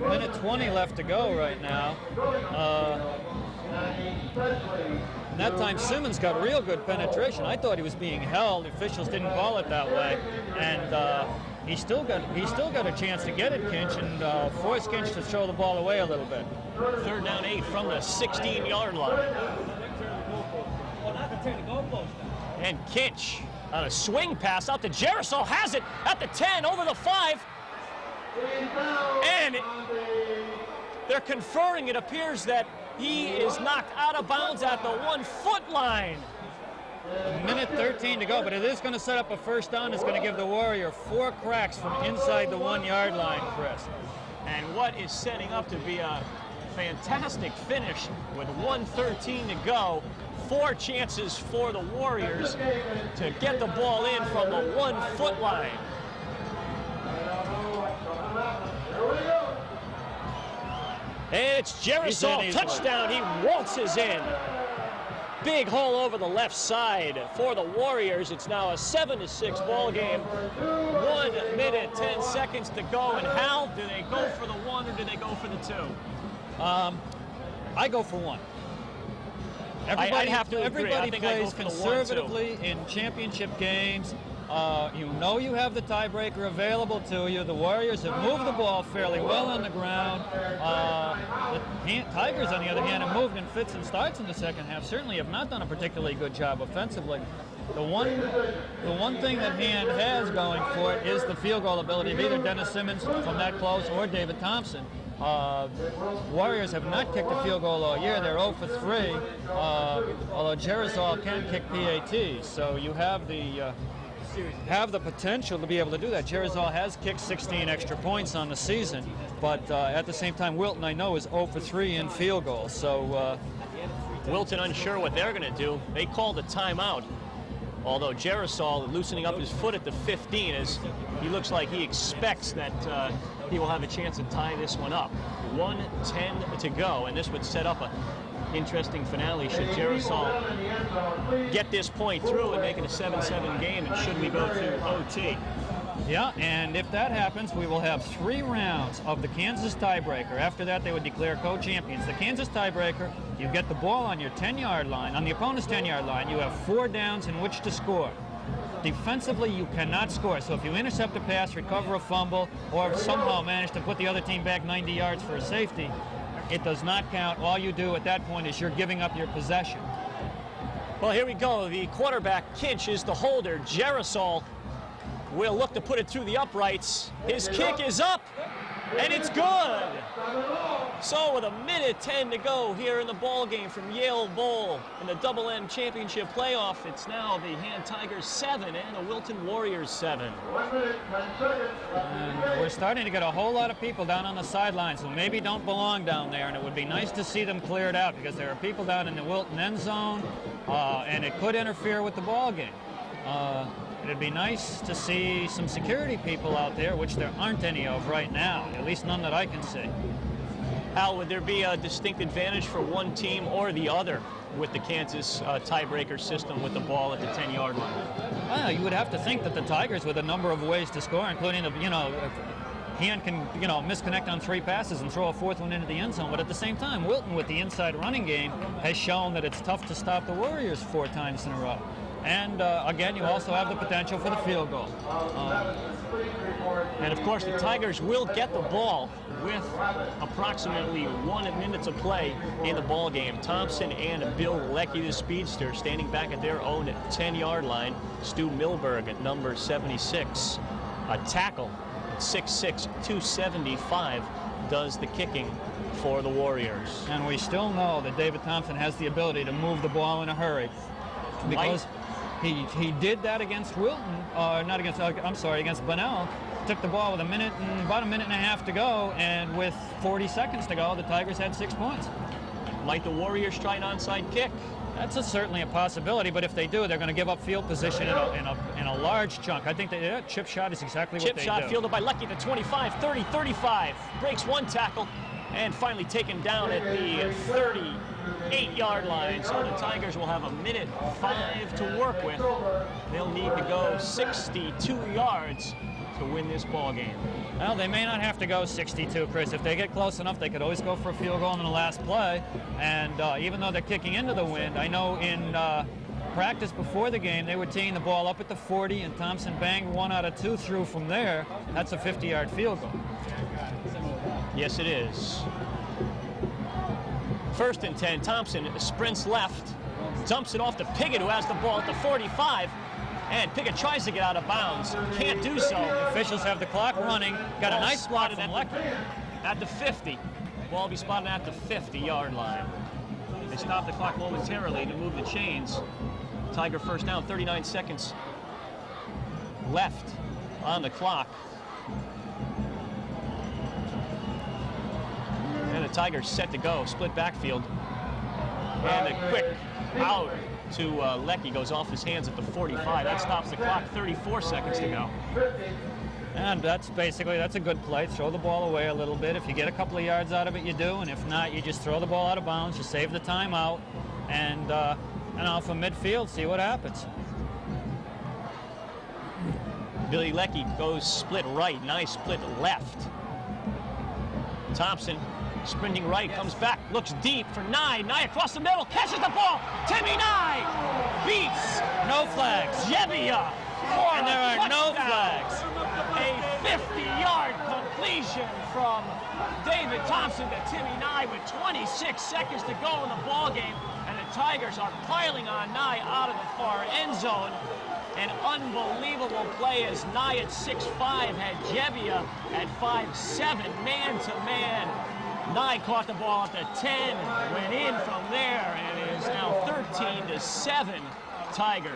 S2: Minute 20 left to go right now. And that time Simmons got real good penetration. I thought he was being held. The officials didn't call it that way, and he still got a chance to get it, Kinch, and force Kinch to throw the ball away a little bit.
S1: 3rd down 8 from the 16-yard line. And Kinch on a swing pass out to Jaroslaw, has it at the 10, over the 5. And they're conferring. It appears that he is knocked out of bounds at the 1-foot line.
S2: Minute 13 to go, but it is going to set up a 1st down. It's going to give the Warrior 4 cracks from inside the 1-yard line, Chris.
S1: And what is setting up to be a fantastic finish with 1:13 to go. 4 chances for the Warriors to get the ball in from the 1-foot line. And it's Jarisol, touchdown. He waltzes in. Big hole over the left side for the Warriors. It's now a 7-6 ball game. 1 minute, 10 seconds to go. And Hal, do they go for the 1 or do they go for the 2?
S2: I go for 1. Everybody plays conservatively in championship games. You know you have the tiebreaker available to you. The Warriors have moved the ball fairly well on the ground. The Tigers, on the other hand, have moved in fits and starts in the second half. Certainly have not done a particularly good job offensively. The one thing that Hand has going for it is the field goal ability of either Dennis Simmons from that close or David Thompson. Warriors have not kicked a field goal all year. They're 0 for 3, although Jarisol can kick PATs. So you have the potential to be able to do that. Jarisol has kicked 16 extra points on the season, but at the same time, Wilton, I know, is 0 for 3 in field goals. So
S1: Wilton unsure what they're going to do. They called a timeout, although Jarisol loosening up his foot at the 15 as he looks like he expects that he will have a chance to tie this one up. 1:10 to go, and this would set up a interesting finale should Jarisol get this point through and make it a 7-7 game, and should we go to OT.
S2: Yeah, and if that happens, we will have 3 rounds of the Kansas tiebreaker. After that, they would declare co-champions. The Kansas tiebreaker, you get the ball on your 10-yard line, on the opponent's 10-yard line. You have 4 downs in which to score. Defensively, you cannot score. So if you intercept a pass, recover a fumble, or somehow manage to put the other team back 90 yards for a safety, it does not count. All you do at that point is you're giving up your possession.
S1: Well, here we go. The quarterback, Kinch, is the holder. Jarisol will look to put it through the uprights. His kick is up, and it's good. So with 1:10 to go here in the ball game from Yale Bowl in the Double M Championship playoff, it's now the Hand Tigers 7 and the Wilton Warriors 7.
S2: And we're starting to get a whole lot of people down on the sidelines who maybe don't belong down there, and it would be nice to see them cleared out because there are people down in the Wilton end zone, and it could interfere with the ball game. It'd be nice to see some security people out there, which there aren't any of right now, at least none that I can see.
S1: Hal, would there be a distinct advantage for one team or the other with the Kansas tiebreaker system with the ball at the 10-yard line?
S2: Well, you would have to think that the Tigers, with a number of ways to score, including, Hand can, misconnect on 3 passes and throw a 4th one into the end zone. But at the same time, Wilton, with the inside running game, has shown that it's tough to stop the Warriors 4 times in a row. And again, you also have the potential for the field goal.
S1: And of course, the Tigers will get the ball with approximately 1 minute to play in the ball game. Thompson and Bill Leckie, the speedster, standing back at their own 10-yard line. Stu Milberg at number 76. A tackle at 6'6", 275 does the kicking for the Warriors.
S2: And we still know that David Thompson has the ability to move the ball in a hurry, because he did that against Wilton, against Bunnell. Took the ball with about a minute and a half to go, and with 40 seconds to go, the Tigers had 6 points.
S1: Might the Warriors try an onside kick?
S2: That's certainly a possibility, but if they do, they're going to give up field position in a large chunk. I think that chip shot is exactly what they do.
S1: Chip shot fielded by Leckie at the 25, 30, 35. Breaks 1 tackle, and finally taken down at the 38-yard line. So the Tigers will have 1:05 to work with. They'll need to go 62 yards to win this ball game.
S2: Well, they may not have to go 62, Chris. If they get close enough, they could always go for a field goal in the last play. And even though they're kicking into the wind, I know in practice before the game, they were teeing the ball up at the 40, and Thompson banged 1 out of 2 through from there. That's a 50-yard field goal.
S1: Yes, it is. 1st and 10. Thompson sprints left, dumps it off to Piggott, who has the ball at the 45. And Piggott tries to get out of bounds. Can't do so.
S2: The officials have the clock running. Got a nice block from Leckie.
S1: At the 50. Ball will be spotted at the 50-yard line. They stop the clock momentarily to move the chains. Tiger first down, 39 seconds left on the clock. And the Tigers set to go, split backfield. And a quick out to Leckie goes off his hands at the 45. That stops the clock, 34 seconds to go.
S2: And that's a good play. Throw the ball away a little bit. If you get a couple of yards out of it, you do. And if not, you just throw the ball out of bounds. You save the timeout. And off from midfield, see what happens.
S1: Billy Leckie goes split right. Nice split left. Thompson sprinting right, comes back, looks deep for Nye. Nye across the middle, catches the ball. Timmy Nye beats
S2: No flags.
S1: Jebbia.
S2: And there are no flags.
S1: A 50-yard completion from David Thompson to Timmy Nye with 26 seconds to go in the ball game, and the Tigers are piling on Nye out of the far end zone. An unbelievable play as Nye at 6'5" had Jebbia at 5'7", man-to-man. Nye caught the ball at the 10, went in from there, and it is now 13-7 Tigers.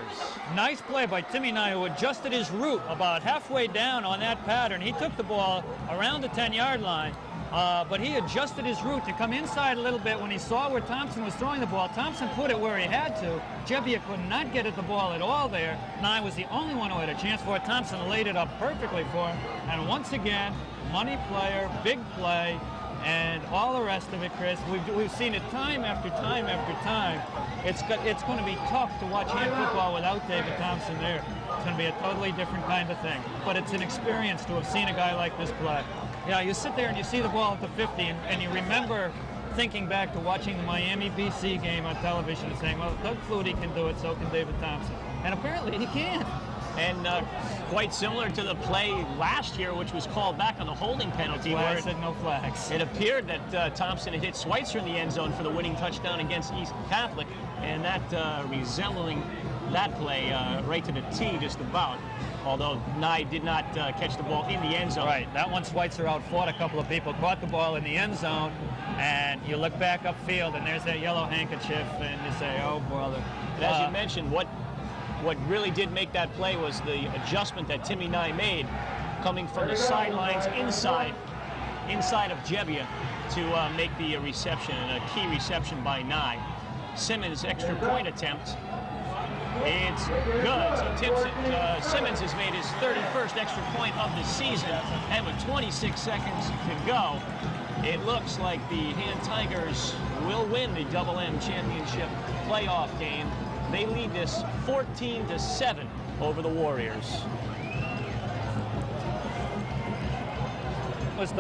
S2: Nice play by Timmy Nye, who adjusted his route about halfway down on that pattern. He took the ball around the 10-yard line, but he adjusted his route to come inside a little bit when he saw where Thompson was throwing the ball. Thompson put it where he had to. Jebbia could not get at the ball at all there. Nye was the only one who had a chance for it. Thompson laid it up perfectly for him. And once again, money player, big play, and all the rest of it, Chris. We've seen it time after time after time. It's going to be tough to watch hand football without David Thompson there. It's going to be a totally different kind of thing. But it's an experience to have seen a guy like this play. Yeah, you sit there and you see the ball at the 50, and you remember thinking back to watching the Miami BC game on television and saying, well, Doug Flutie can do it, so can David Thompson. And apparently he can.
S1: And quite similar to the play last year, which was called back on the holding penalty.
S2: Where it said no flags.
S1: It appeared that Thompson had hit Schweitzer in the end zone for the winning touchdown against East Catholic, and that resembling that play right to the tee just about. Although Nye did not catch the ball in the end zone.
S2: Right, that one Schweitzer outfought a couple of people, caught the ball in the end zone, and you look back upfield, and there's that yellow handkerchief, and you say, oh, brother.
S1: And as you mentioned, what really did make that play was the adjustment that Timmy Nye made, coming from the sidelines inside of Jebbia to make the reception, and a key reception by Nye. Simmons' extra point attempt. It's good. So Simmons has made his 31st extra point of the season, and with 26 seconds to go, it looks like the Han Tigers will win the Double M Championship playoff game. They lead this 14-7 over the Warriors.
S2: Was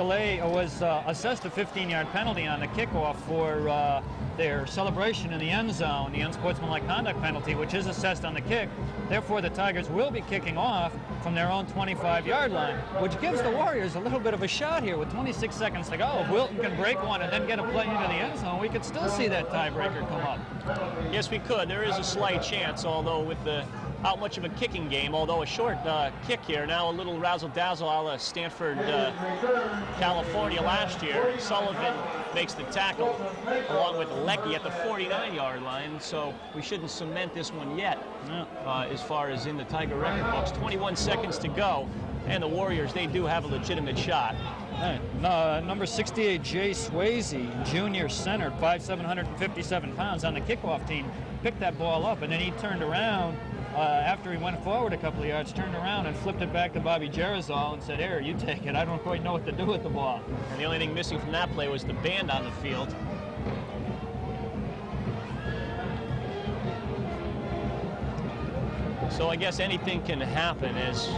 S2: assessed a 15-yard penalty on the kickoff for their celebration in the end zone, the unsportsmanlike conduct penalty, which is assessed on the kick. Therefore, the Tigers will be kicking off from their own 25-yard line, which gives the Warriors a little bit of a shot here with 26 seconds to go. If Wilton can break one and then get a play into the end zone, we could still see that tiebreaker come up.
S1: Yes, we could. There is a slight chance, although with the not much of a kicking game, although a short kick here. Now a little razzle-dazzle a la Stanford, California last year. Sullivan makes the tackle along with Leckie at the 49-yard line, so we shouldn't cement this one yet as far as in the Tiger record books. 21 seconds to go, and the Warriors, they do have a legitimate shot.
S2: Hey, number 68, Jay Swayze, junior center, 5'7", 157 pounds on the kickoff team, picked that ball up, and then he turned around after he went forward a couple of yards, turned around and flipped it back to Bobby Gerizol and said, here, you take it. I don't quite know what to do with the ball.
S1: And the only thing missing from that play was the band on the field. So I guess anything can happen, as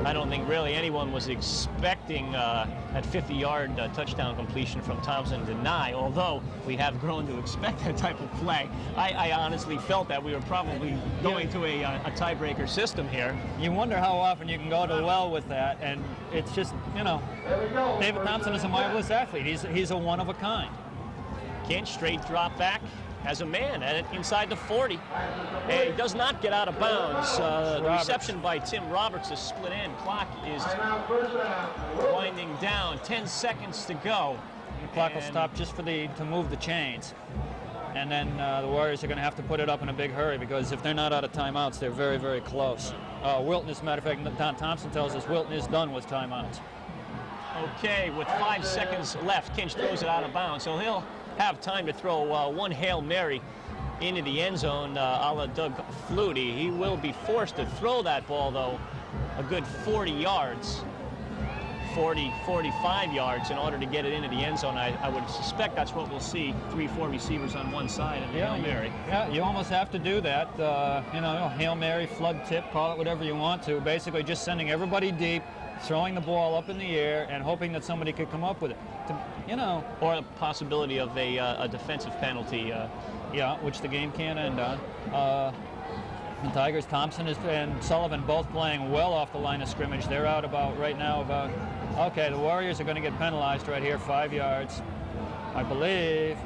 S1: I don't think really anyone was expecting that 50-yard touchdown completion from Thompson to Nye, although we have grown to expect that type of play. I honestly felt that we were probably going to a tiebreaker system here.
S2: You wonder how often you can go to the well with that, and it's just, you know, David Thompson is a marvelous athlete. He's a one-of-a-kind.
S1: Kent straight drop back as a man at it inside the 40. And he does not get out of bounds. The reception by Tim Roberts is split in. Clock is winding down. 10 seconds to go.
S2: The clock will stop just for to move the chains. And then the Warriors are going to have to put it up in a big hurry, because if they're not out of timeouts, they're very, very close. Wilton, as a matter of fact, Don Thompson tells us Wilton is done with timeouts.
S1: Okay, with 5 seconds left, Kinch throws it out of bounds. So he'll have time to throw one Hail Mary into the end zone a la Doug Flutie. He will be forced to throw that ball, though, a good 40 yards, 40, 45 yards in order to get it into the end zone. I would suspect that's what we'll see, 3-4 receivers on one side and the Hail Mary.
S2: Yeah, you almost have to do that. You know, Hail Mary, flood tip, call it whatever you want to. Basically just sending everybody deep, throwing the ball up in the air, and hoping that somebody could come up with it. You know,
S1: or the possibility of a defensive penalty.
S2: Yeah, which the game can end on. The Tigers, Thompson and Sullivan both playing well off the line of scrimmage. They're out right now about, okay, the Warriors are going to get penalized right here, 5 yards, I believe.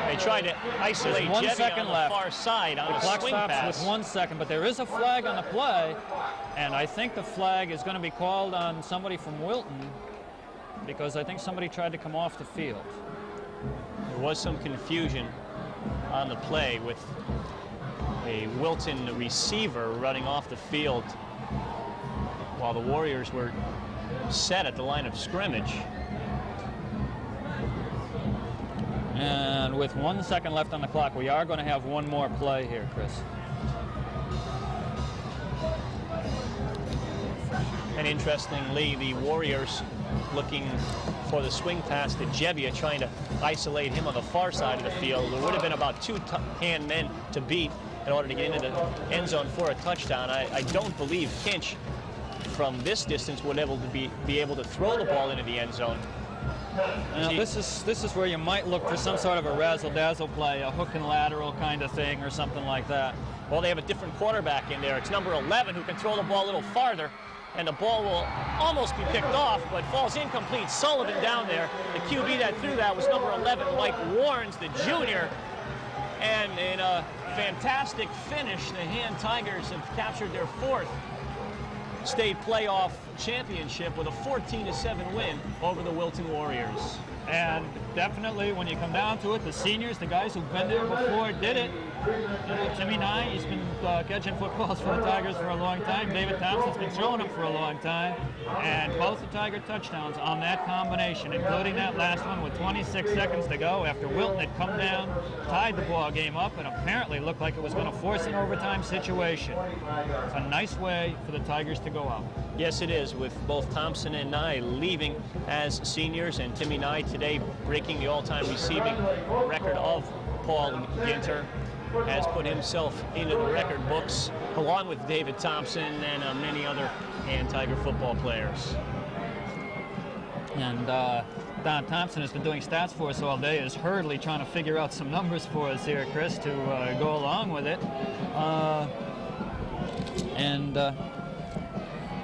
S1: They tried to isolate
S2: There's 1
S1: Jevy
S2: second
S1: on the
S2: left.
S1: far side on
S2: The
S1: a
S2: clock
S1: swing
S2: stops
S1: pass.
S2: with 1 second, but there is a flag on the play, and I think the flag is going to be called on somebody from Wilton because I think somebody tried to come off the field.
S1: There was some confusion on the play with a Wilton receiver running off the field while the Warriors were set at the line of scrimmage.
S2: And with 1 second left on the clock, we are going to have one more play here, Chris.
S1: And interestingly, the Warriors looking for the swing pass to Jebbia, trying to isolate him on the far side of the field. There would have been about 2 hand men to beat in order to get into the end zone for a touchdown. I don't believe Kinch from this distance would be able to throw the ball into the end zone.
S2: Now, this is where you might look for some sort of a razzle-dazzle play, a hook and lateral kind of thing or something like that.
S1: Well, they have a different quarterback in there. It's number 11 who can throw the ball a little farther, and the ball will almost be picked off, but falls incomplete. Sullivan down there. The QB that threw that was number 11, Mike Warrens, the junior. And in a fantastic finish, the Han Tigers have captured their 4th state playoff championship with a 14-7 win over the Wilton Warriors.
S2: And definitely, when you come down to it, the seniors, the guys who've been there before, did it. You know, Timmy Nye, he's been catching footballs for the Tigers for a long time. David Thompson's been throwing them for a long time. And both the Tiger touchdowns on that combination, including that last one with 26 seconds to go after Wilton had come down, tied the ball game up, and apparently looked like it was going to force an overtime situation. It's a nice way for the Tigers to go out.
S1: Yes, it is, with both Thompson and Nye leaving as seniors, and Timmy Nye today breaking the all-time receiving record of Paul Ginter, has put himself into the record books, along with David Thompson and many other Han Tiger football players.
S2: And Don Thompson has been doing stats for us all day, is hurriedly trying to figure out some numbers for us here, Chris, to go along with it.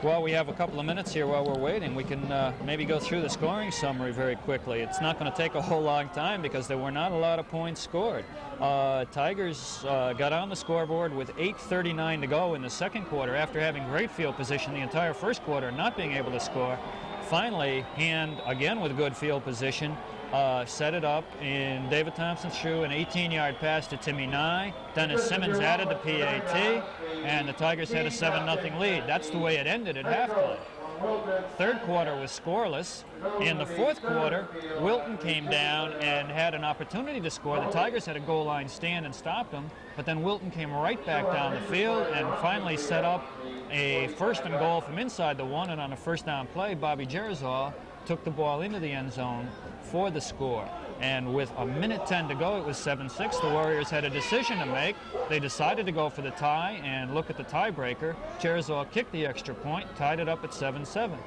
S2: While we have a couple of minutes here while we're waiting, we can maybe go through the scoring summary very quickly. It's not going to take a whole long time because there were not a lot of points scored. Tigers got on the scoreboard with 8:39 to go in the second quarter after having great field position the entire first quarter, not being able to score. Finally, Han, again with good field position, set it up, and David Thompson threw an 18-yard pass to Timmy Nye. Dennis Simmons added the PAT, and the Tigers had a 7-0 lead. That's the way it ended at halftime. Third quarter was scoreless. In the fourth quarter, Wilton came down and had an opportunity to score. The Tigers had a goal line stand and stopped them, but then Wilton came right back down the field and finally set up a 1st and goal from inside the 1, and on a first down play, Bobby Jerizal took the ball into the end zone for the score. And with a minute 10 to go, it was 7-6. The Warriors had a decision to make. They decided to go for the tie and look at the tiebreaker. Jerizal kicked the extra point, tied it up at 7-7.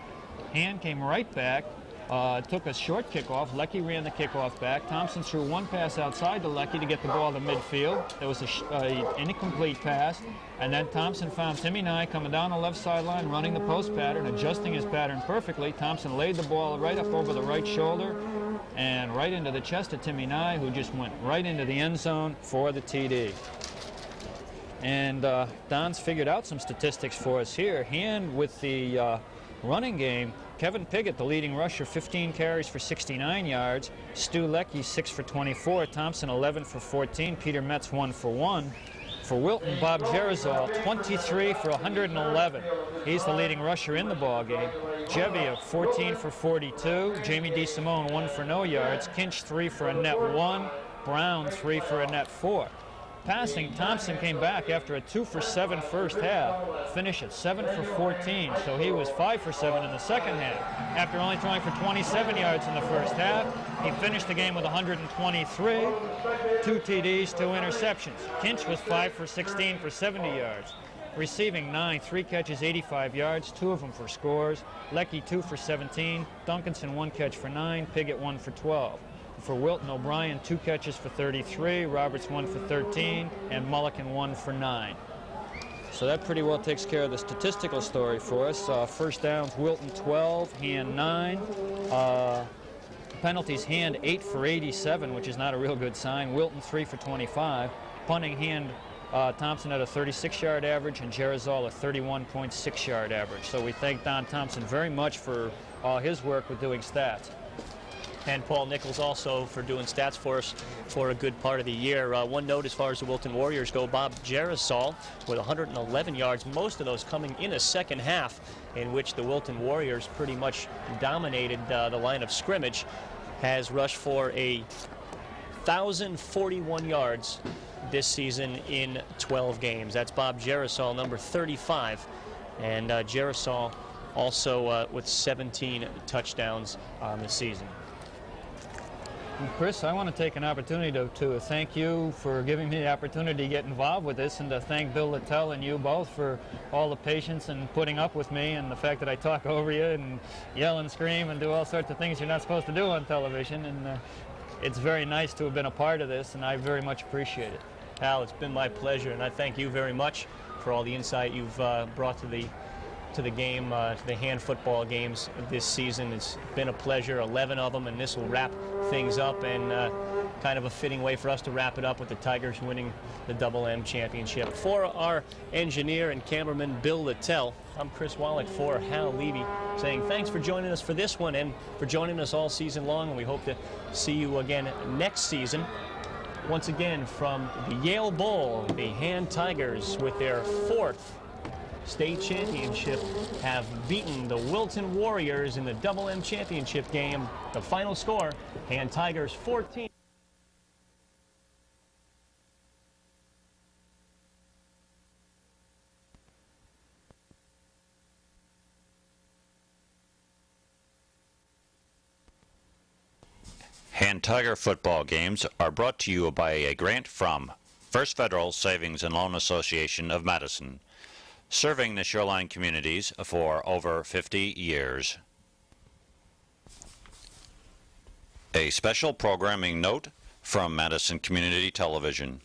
S2: Han came right back, took a short kickoff. Leckie ran the kickoff back. Thompson threw one pass outside to Leckie to get the ball to midfield. There was an incomplete pass. And then Thompson found Timmy Nye coming down the left sideline, running the post pattern, adjusting his pattern perfectly. Thompson laid the ball right up over the right shoulder and right into the chest of Timmy Nye, who just went right into the end zone for the TD. And Don's figured out some statistics for us here. Han with the running game, Kevin Piggott, the leading rusher, 15 carries for 69 yards. Stu Leckie, 6 for 24. Thompson, 11 for 14. Peter Metz, 1 for 1. For Wilton, Bob Jerizal, 23 for 111. He's the leading rusher in the ball game. Jebbia, 14 for 42. Jamie DeSimone, 1 for no yards. Kinch, 3 for a net 1. Brown, 3 for a net 4. passing, Thompson came back after a 2 for 7 first half, finished at 7 for 14, so he was 5 for 7 in the second half. After only throwing for 27 yards in the first half, he finished the game with 123, 2 TDs, 2 interceptions. Kinch was 5 for 16 for 70 yards. Receiving 9, 3 catches, 85 yards, 2 of them for scores. Leckie 2 for 17, Duncanson 1 catch for 9, Piggott 1 for 12. For Wilton, O'Brien 2 catches for 33, Roberts 1 for 13, and Mulliken 1 for 9. So that pretty well takes care of the statistical story for us. First downs, Wilton 12, Hand 9. Penalties, Hand 8 for 87, which is not a real good sign. Wilton 3 for 25. Punting, Hand Thompson at a 36-yard average, and Jarazal a 31.6-yard average. So we thank Don Thompson very much for his work with doing stats.
S1: And Paul Nichols also for doing stats for us for a good part of the year. One note as far as the Wilton Warriors go, Bob Jarazal with 111 yards, most of those coming in a second half in which the Wilton Warriors pretty much dominated the line of scrimmage, has rushed for 1,041 yards this season in 12 games. That's Bob Jarazal, number 35. And Jarazal also with 17 touchdowns on the season.
S2: Chris, I want to take an opportunity to thank you for giving me the opportunity to get involved with this, and to thank Bill Littell and you both for all the patience and putting up with me, and the fact that I talk over you and yell and scream and do all sorts of things you're not supposed to do on television. And it's very nice to have been a part of this, and I very much appreciate it.
S1: Hal, it's been my pleasure, and I thank you very much for all the insight you've brought to the game, to the hand football games this season. It's been a pleasure, 11 of them, and this will wrap things up, and kind of a fitting way for us to wrap it up with the Tigers winning the Double M championship. For our engineer and cameraman Bill Littell, I'm Chris Wallach for Hal Levy, saying thanks for joining us for this one and for joining us all season long, and we hope to see you again next season. Once again, from the Yale Bowl, the Hand Tigers, with their 4th state championship, have beaten the Wilton Warriors in the Double M championship game. The final score, Hand Tigers 14.
S4: Hand Tiger football games are brought to you by a grant from First Federal Savings and Loan Association of Madison, serving the shoreline communities for over 50 years. A special programming note from Madison Community Television.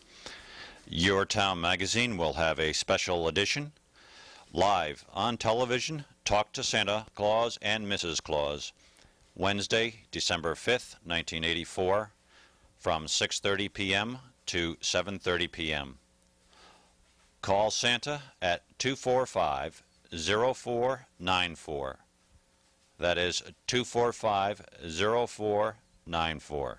S4: Your Town magazine will have a special edition. Live on television, Talk to Santa Claus and Mrs. Claus. Wednesday, December 5th, 1984, from 6:30 p.m. to 7:30 p.m. Call Santa at 245-0494. That is 245-0494.